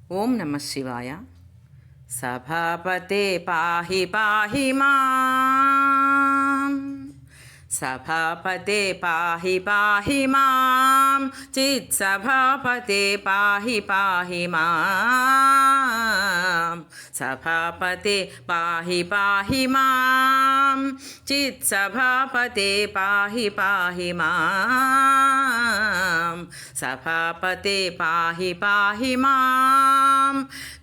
ఓం నమ శివాయ. సభాపతే పాహి పాహి మాం, సభాపతే పాహి పాహి మాం, చిత్ సభాపతే పాహి పాహి మాం, సభాపతే పాహి పాహి మాం, చిత్ సభాపతే పాహి పాహి మాం, సభాపతే పాహి పాహి మాం,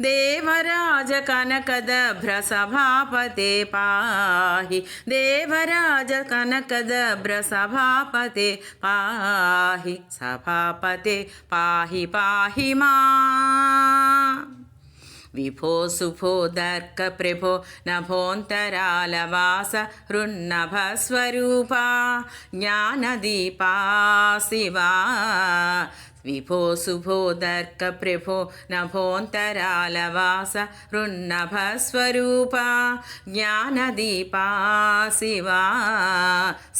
దేవరాజ కనకదభ్ర సభాపతే పాహి, దేవరాజ కనకదభ్ర సభాపతే పాహి, సభాపతే పాహి పాహి మాం. విభో సుభో దర్క ప్రభో నభోంతరాలవాస హృన్నభస్వరూపా జ్ఞానదీపా శివా, విభో శుభో దర్క ప్రభో నభోంతరాలవాస హృన్నభస్వరూపా జ్ఞానదీపా శివా,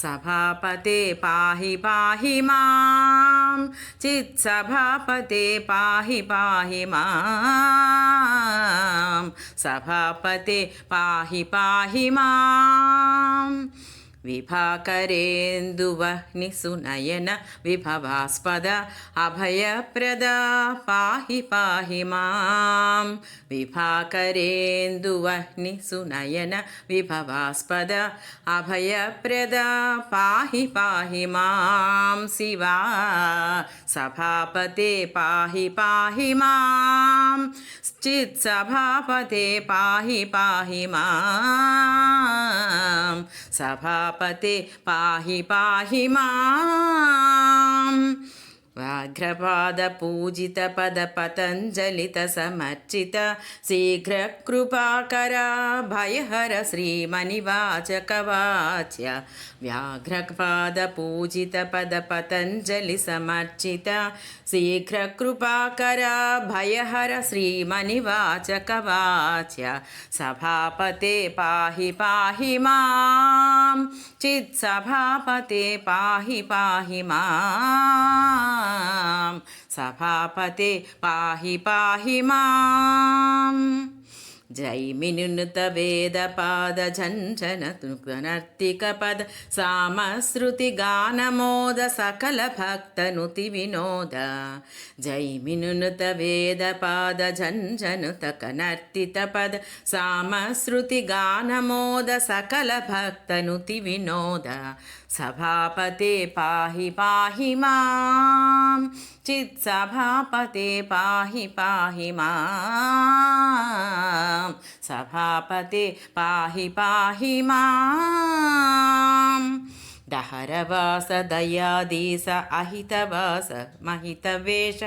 సభాపతే పాహి పాహి మాం, చిత్ సభాపతే పాహి పాహి మాం, సభాపతే పాహి పాహి మాం. విభాకరేందువహ్ని సునయన విభవాస్పద అభయప్రద పాహి పాహి మాం, విభాకరేందువహ్ని సునయన విభవాస్పద అభయప్రద పాహి పాహి మాం శివా, సభాపతే పాహి పాహి మాం, చిత్ సభాపతే పాహి పాహి మాం, సభాపతే పాహి పాహి మాం. వ్యాఘ్రపాద పూజిత పద పతంజలిత సమర్చిత శీఘ్ర కృపాకర భయహర శ్రీమణివాచకవాచ్య, వ్యాఘ్రపాద పూజిత పద పతంజలి సమర్చిత శీఘ్ర కృపాకర భయహర శ్రీమణివాచకవాచ్య, సభాపతే పాహి పాహి మాం, చిత్ సభాపతే పాహి పాహి మాం, సభాపతే పాహి పాహి మాం. జైమినుత వేద పాద ఝంఝనర్తిక పద సామశ్రుతి గానమోద సకల భక్తనుతి వినోద, జైమినుత వేద పాద ఝంఝనుత కనర్తిత పద సామశ్రుతి గానమోద సకల భక్తనుతి వినోద, సభాపతే పాహి పాహి మాం, చిత్ సభాపతే పాహి పాహి మాం, సభాపతే పాహి పాహి మాం. దహరవాస దయాదీస అహితవాస మహితవేష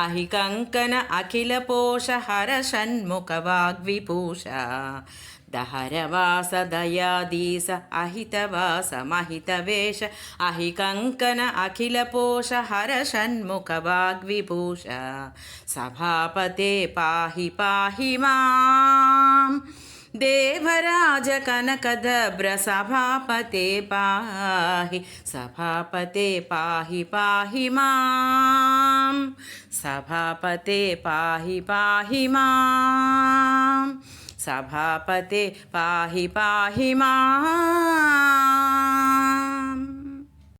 అహికంకణ అఖిల పోష హర షణ్ముఖ వాగ్విభూష, దహరవాస దయాదీస అహితవాస మహితవేష అహికంకణ అఖిల పోష హర షణ్ముఖ వాగ్విభూష, సభాపతే పాహి పాహి మాం, దేవరాజ కనకదభ్ర సభాపతే పాహి, సభాపతే పాహి పాహి మాం, సభాపతే పాహి పాహి మాం, సభాపతే పాహి పాహి మాం.